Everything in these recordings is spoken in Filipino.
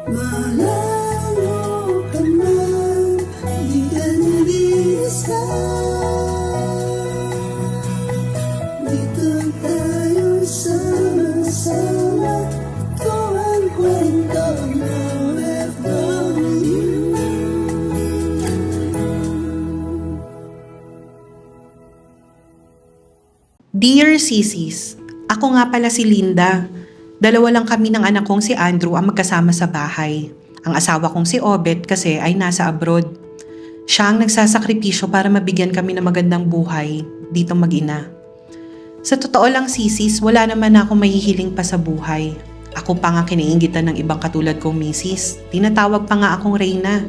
Malayo ka man, di ka nag-iisa. Dito tayo sama-sama, ito ang kwento ng OFW. Dear Sisis, ako nga pala si Linda. Dalawa lang kami ng anak kong si Andrew ang magkasama sa bahay. Ang asawa kong si Obet kasi ay nasa abroad. Siya ang nagsasakripisyo para mabigyan kami ng magandang buhay dito mag-ina. Sa totoo lang Sisis, wala naman ako mahihiling pa sa buhay. Ako pa nga kiniinggitan ng ibang katulad kong misis. Tinatawag pa nga akong Reyna.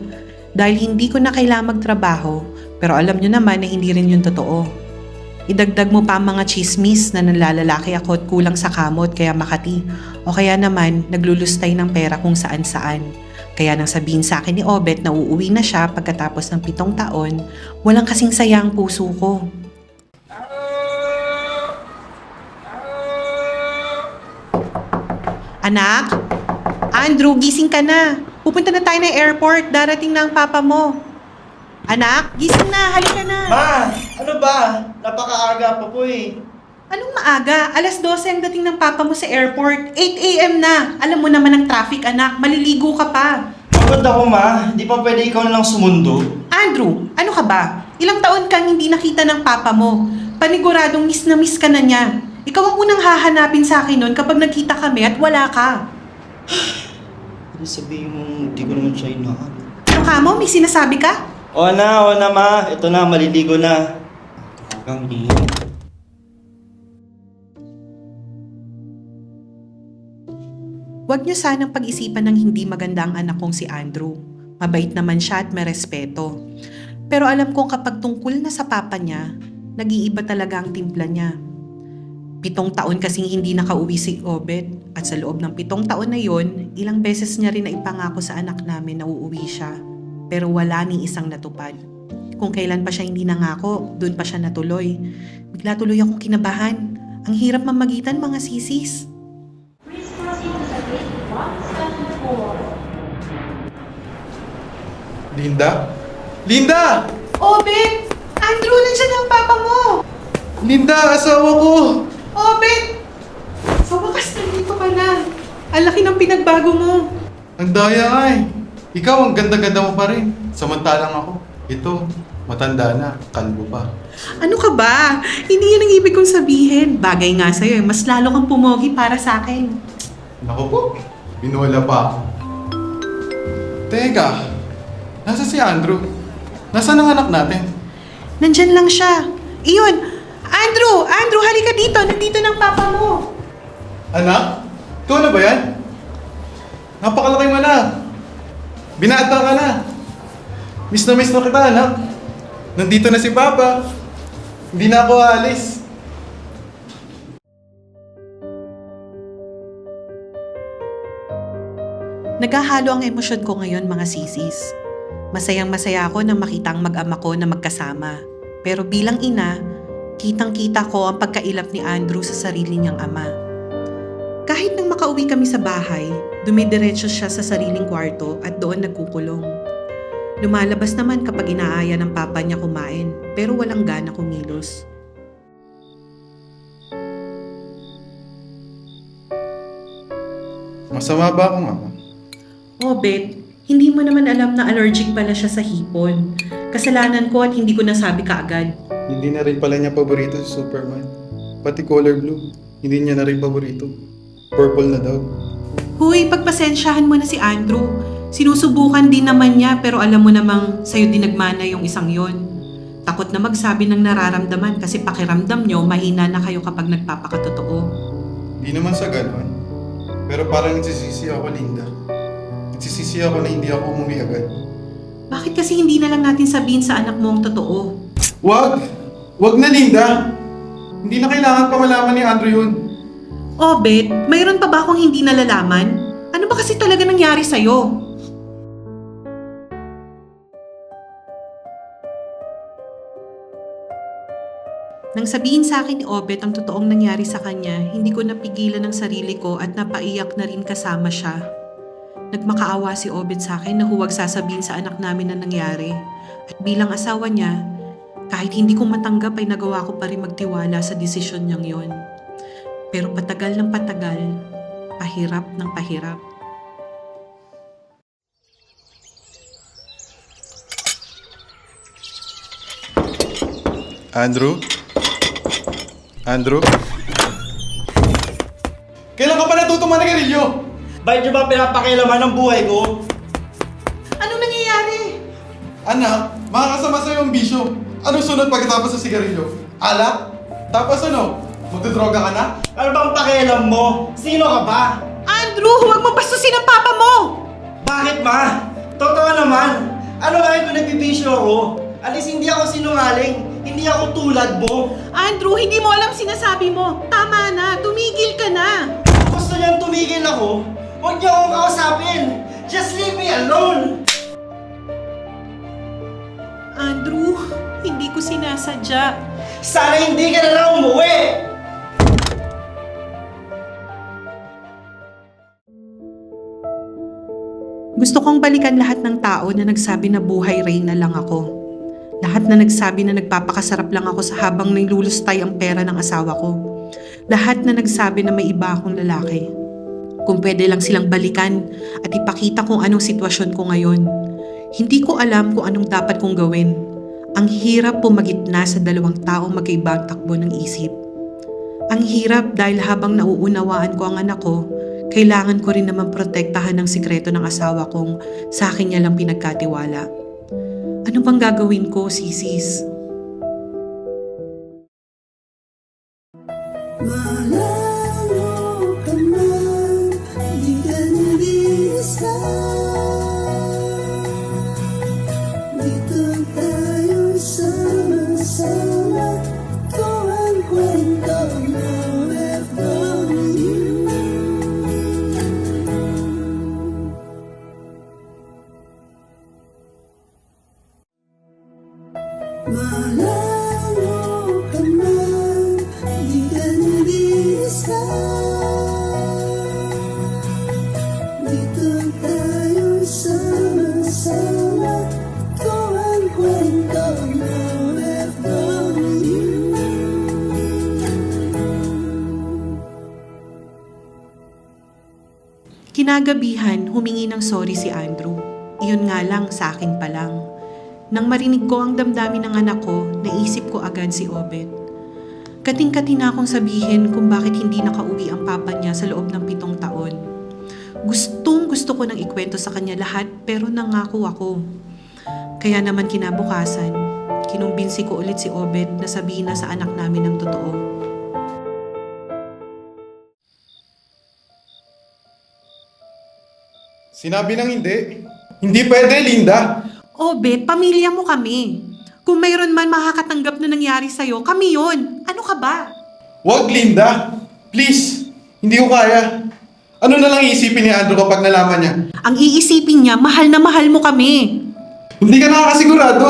Dahil hindi ko na kailangang magtrabaho, pero alam nyo naman na hindi rin yun totoo. Idagdag mo pa ang mga chismis na nanlalalaki ako at kulang sa kamot kaya Makati o kaya naman naglulustay ng pera kung saan saan. Kaya nang sabihin sa akin ni Obet na uuwi na siya pagkatapos ng 7 taon, walang kasing saya ang puso ko. Anak? Andrew, gising ka na. Pupunta na tayo ng airport, darating na ang papa mo. Anak, gising na, halika na. Ma, ano ba? Napakaaga pa po eh. Anong maaga? Alas 12 ang dating ng papa mo sa airport. 8 a.m. na. Alam mo naman ang traffic, anak. Maliligo ka pa. Pagod ako ma, di pa pwede ikaw na lang sumundo? Andrew, ano ka ba? Ilang taon kang hindi nakita ng papa mo. Paniguradong miss na miss ka na niya. Ikaw ang unang hahanapin sa akin nun kapag nagkita kami at wala ka. Ano sabihin mo, hindi ko naman siya inahan. Ano ka mo? May sinasabi ka? O na ma, ito na, maliligo na. Hanggang di. Huwag niyo sanang pag-isipan ng hindi maganda ang anak kong si Andrew. Mabait naman siya at may respeto. Pero alam kong kapag tungkol na sa papa niya, nag-iiba talaga ang timpla niya. 7 taon kasing hindi nakauwi si Obet at sa loob ng 7 taon na yon, ilang beses niya rin na ipangako sa anak namin na uuwi siya. Pero wala ni isang natupad. Kung kailan pa siya hindi nangako, doon pa siya natuloy. Bigla tuloy akong kinabahan. Ang hirap mamagitan mga sisis. Please proceed to the gate 174. Linda? Linda! Obet! Andrew, nandiyan ang papa mo! Linda, asawa ko! Obet! Sa wakas nandito ka na. Ang laki ng pinagbago mo. Ang daya nga eh. Ikaw, ang ganda-ganda mo pa rin. Samantalang ako, ito, matanda na, kalbo pa. Ano ka ba? Hindi yan ang ibig kong sabihin. Bagay nga sa'yo, mas lalo kang pumogi para sa akin. Naku po, binuwala pa ako. Teka, nasa si Andrew? Nasaan ang anak natin? Nandyan lang siya. Iyon! Andrew, halika dito. Nandito ng papa mo. Anak? Ikaw na ba yan? Napakalaki mo na. Binata ka na. Miss na kita, anak. Nandito na si Papa. Hindi na ako aalis. Naghahalo ang emosyon ko ngayon mga sisis. Masayang-masaya ako nang makita ang mag-ama ko na magkasama. Pero bilang ina, kitang-kita ko ang pagkailap ni Andrew sa sarili niyang ama. Kahit nang makauwi kami sa bahay, dumidiretso siya sa sariling kwarto at doon nagkukulong. Lumalabas naman kapag inaaya ng papa niya kumain, pero walang gana kumilos. Masama ba akong ama? Obet, hindi mo naman alam na allergic pala siya sa hipon. Kasalanan ko at hindi ko nasabi kaagad. Hindi na rin pala niya paborito si Superman. Pati color blue, hindi niya na rin paborito. Purple na daw. Huy, pagpasensyahan mo na si Andrew. Sinusubukan din naman niya pero alam mo namang sa'yo din nagmana yung isang yon. Takot na magsabi ng nararamdaman kasi pakiramdam nyo mahina na kayo kapag nagpapakatotoo. Hindi naman sa ganon. Pero parang nagsisisi ako, Linda. Nagsisisi ako na hindi ako umuwi agad. Bakit kasi hindi na lang natin sabihin sa anak mo ang totoo? Wag! Wag na, Linda! Hindi na kailangan pa malaman ni Andrew yun. Obet, mayroon pa ba akong hindi nalalaman? Ano ba kasi talaga nangyari sa'yo? Nang sabihin sa akin ni Obet ang totoong nangyari sa kanya, hindi ko napigilan ang sarili ko at napaiyak na rin kasama siya. Nagmakaawa si Obet sa akin na huwag sasabihin sa anak namin na nangyari. At bilang asawa niya, kahit hindi ko matanggap ay nagawa ko pa rin magtiwala sa desisyon niyang yon. Pero patagal ng patagal, pahirap ng pahirap. Andrew? Andrew? Kailan ka pa natuto manigarilyo? Bakit nyo ba pinapakialaman ng buhay ko? Anong nangyayari? Anak, makakasama sa'yo ang bisyo. Anong sunod pagkatapos sa sigarilyo? Alak? Tapos ano? Magdodroga ka na? Ano bang pakialam mo? Sino ka ba? Andrew, huwag mo bastusin ang papa mo! Bakit ma? Totoo naman. Ano kaya kung nagbibisyo ako? At least hindi ako sinungaling. Hindi ako tulad mo. Andrew, hindi mo alam sinasabi mo. Tama na, tumigil ka na. Kung gusto niyang tumigil ako, huwag niyo akong kausapin. Just leave me alone. Andrew, hindi ko sinasadya. Sana hindi ka na lang umuwi. Gusto kong balikan lahat ng tao na nagsabi na buhay reyna lang ako. Lahat na nagsabi na nagpapakasarap lang ako sa habang nilulustay ang pera ng asawa ko. Lahat na nagsabi na may iba akong lalaki. Kung pwede lang silang balikan at ipakita kung anong sitwasyon ko ngayon. Hindi ko alam kung anong dapat kong gawin. Ang hirap pumagitna sa dalawang taong magkaiba ang takbo ng isip. Ang hirap dahil habang nauunawaan ko ang anak ko, kailangan ko rin naman protektahan ang sikreto ng asawa kong sa akin niya lang pinagkatiwala. Ano bang gagawin ko, sisis? Malayo ka man, di ka nag-iisa. Dito tayo sama-sama, ito ang kwento ng OFW. Malayo ka man, di ka nag-iisa. Dito tayo sama-sama, ito ang kwento ng OFW. Kinagabihan, humingi ng sorry si Andrew. Iyon nga lang, sa akin pa lang. Nang marinig ko ang damdamin ng anak ko, naisip ko agad si Obet. Kating-kati na akong sabihin kung bakit hindi nakauwi ang papa niya sa loob ng 7 taon. Gusto ko nang ikwento sa kanya lahat pero nangako ako. Kaya naman kinabukasan, kinumbinsi ko ulit si Obet na sabihin na sa anak namin ang totoo. Sinabi ng hindi. Hindi pwede, Linda. Obet, pamilya mo kami. Kung mayroon man makakatanggap na nangyari sa'yo, kami yon. Ano ka ba? Wag, Linda. Please. Hindi ko kaya. Ano na lang iisipin ni Andrew kapag nalaman niya? Ang iisipin niya, mahal na mahal mo kami. Hindi ka nakakasigurado.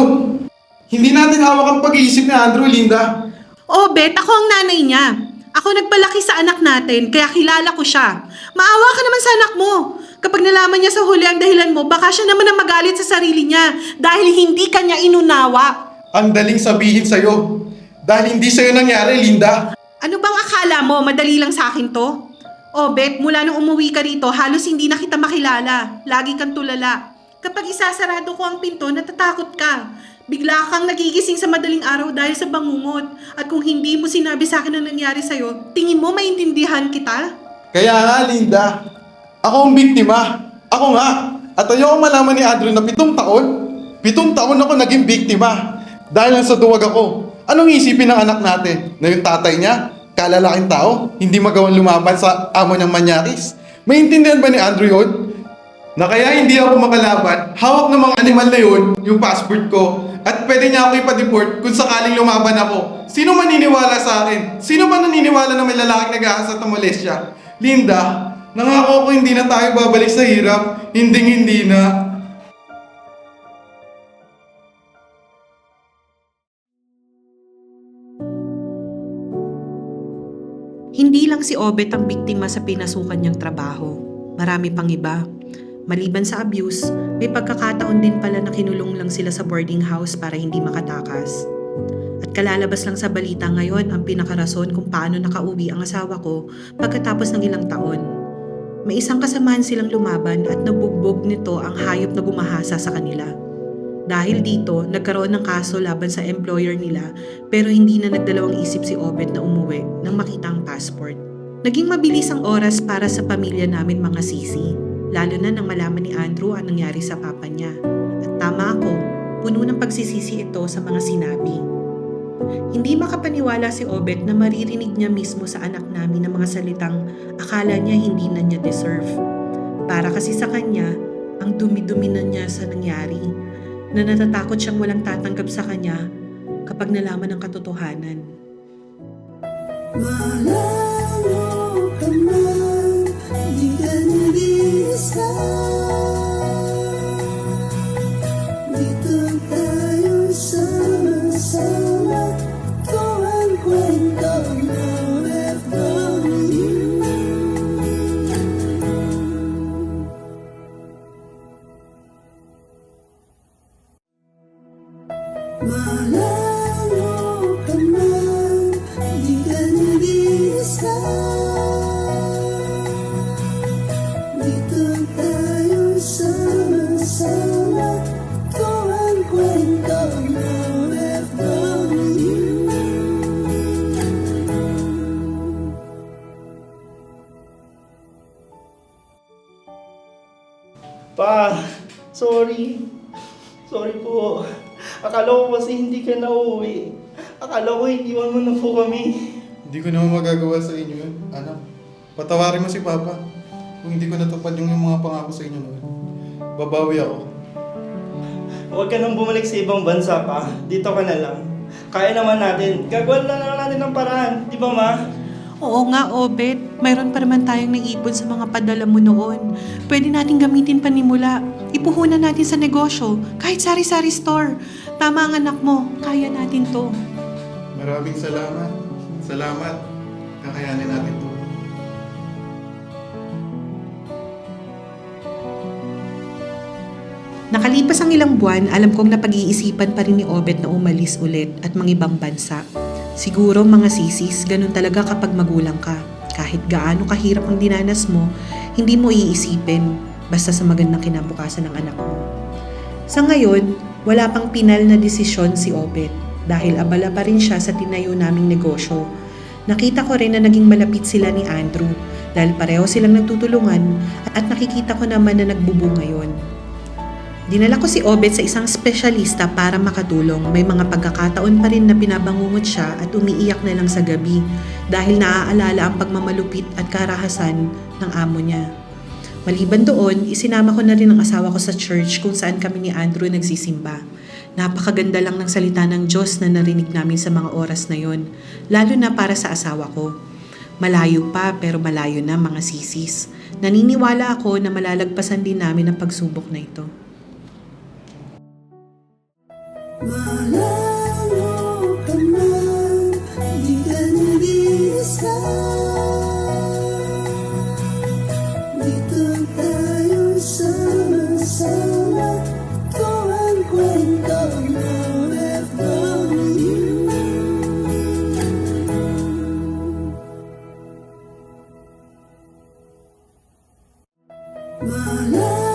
Hindi natin hawak ang pag-iisip ni Andrew, Linda. Obet, ako ang nanay niya. Ako nagpalaki sa anak natin, kaya kilala ko siya. Maawa ka naman sa anak mo. Kapag nalaman niya sa huli ang dahilan mo, baka siya naman ang magalit sa sarili niya dahil hindi ka niya inunawa. Ang daling sabihin sa'yo. Dahil hindi sa'yo nangyari, Linda. Ano bang akala mo? Madali lang sa akin to? Obet, mula nung umuwi ka rito, halos hindi na kita makilala. Lagi kang tulala. Kapag isasarado ko ang pinto, natatakot ka. Bigla kang nagigising sa madaling araw dahil sa bangungot. At kung hindi mo sinabi sa akin ang nangyari sa'yo, tingin mo maintindihan kita? Kaya nga, Linda. Ako ang biktima. Ako nga. At ayoko malaman ni Andrew na 7 taon. 7 taon ako naging biktima. Dahil lang sa duwag ako. Anong isipin ng anak natin? Na yung tatay niya, kalalaking tao, hindi magawang lumaban sa amo niyang manyakis? Maintindihan ba ni Andrew yun? Na kaya hindi ako makalaban, hawak ng mga animal na yun, yung passport ko, at pwede niya ako ipa-deport kung sakaling lumaban ako. Sino maniniwala sa akin? Sino man naniniwala na may lalaking nag-aasat ng molestya? Linda, nangako ko hindi na tayo babalik sa hirap. Hindi na. Hindi lang si Obet ang biktima sa pinasukan niyang trabaho. Marami pang iba. Maliban sa abuse, may pagkakataon din pala na kinulong lang sila sa boarding house para hindi makatakas. At kalalabas lang sa balita ngayon ang pinakarason kung paano nakauwi ang asawa ko pagkatapos ng ilang taon. May isang kasamaan silang lumaban at nabugbog nito ang hayop na gumahasa sa kanila. Dahil dito, nagkaroon ng kaso laban sa employer nila pero hindi na nagdalawang isip si Obet na umuwi nang makita ang passport. Naging mabilis ang oras para sa pamilya namin mga sisi, lalo na nang malaman ni Andrew ang nangyari sa papa niya. At tama ako, puno ng pagsisisi ito sa mga sinabi. Hindi makapaniwala si Obet na maririnig niya mismo sa anak namin ng mga salitang akala niya hindi na niya deserve. Para kasi sa kanya, ang dumi-dumi na niya sa nangyari, na natatakot siyang walang tatanggap sa kanya kapag nalaman ang katotohanan. Malayo ka man, di ka nag-iisa. Dito tayo sama-sama, ito ang kwento ng OFW. Malayo ka man, di ka nag-iisa. Dito tayo sama-sama, ito ang kwento ng OFW. Pa, sorry. Sorry po. Akala ko kasi hindi ka na uuwi. Akala ko iniwan mo na po kami. Hindi ko naman magagawa sa inyo yun, anak. Patawarin mo si Papa kung hindi ko natupad yung mga pangako sa inyo noon. Babawi ako. Huwag ka nang bumalik sa ibang bansa pa. Dito ka na lang. Kaya naman natin. Gagawa na lang natin ng paraan. Di ba, Ma? Oo nga, Obet. Mayroon pa naman tayong naipon sa mga padala mo noon. Pwede natin gamitin panimula. Ipuhunan natin sa negosyo. Kahit sari-sari store. Tama ang anak mo. Kaya natin to. Maraming salamat. Salamat. Kakayanin natin to. Nakalipas ang ilang buwan, alam kong napag-iisipan pa rin ni Obet na umalis ulit at mangibang bansa. Siguro mga sisis, ganun talaga kapag magulang ka. Kahit gaano kahirap ang dinanas mo, hindi mo iisipin basta sa magandang kinabukasan ng anak mo. Sa ngayon, wala pang pinal na desisyon si Obet dahil abala pa rin siya sa tinayo naming negosyo. Nakita ko rin na naging malapit sila ni Andrew dahil pareho silang nagtutulungan at nakikita ko naman na nagbubo ngayon. Dinala ko si Obet sa isang espesyalista para makatulong. May mga pagkakataon pa rin na pinabangungot siya at umiiyak na lang sa gabi dahil naaalala ang pagmamalupit at karahasan ng amo niya. Maliban doon, isinama ko na rin ang asawa ko sa church kung saan kami ni Andrew nagsisimba. Napakaganda lang ng salita ng Diyos na narinig namin sa mga oras na yon, lalo na para sa asawa ko. Malayo pa pero malayo na mga sisis. Naniniwala ako na malalagpasan din namin ang pagsubok na ito. Malayo ka man, di ka nag-iisa. Dito tayo sama-sama, ito ang kwento ng OFW. Malayo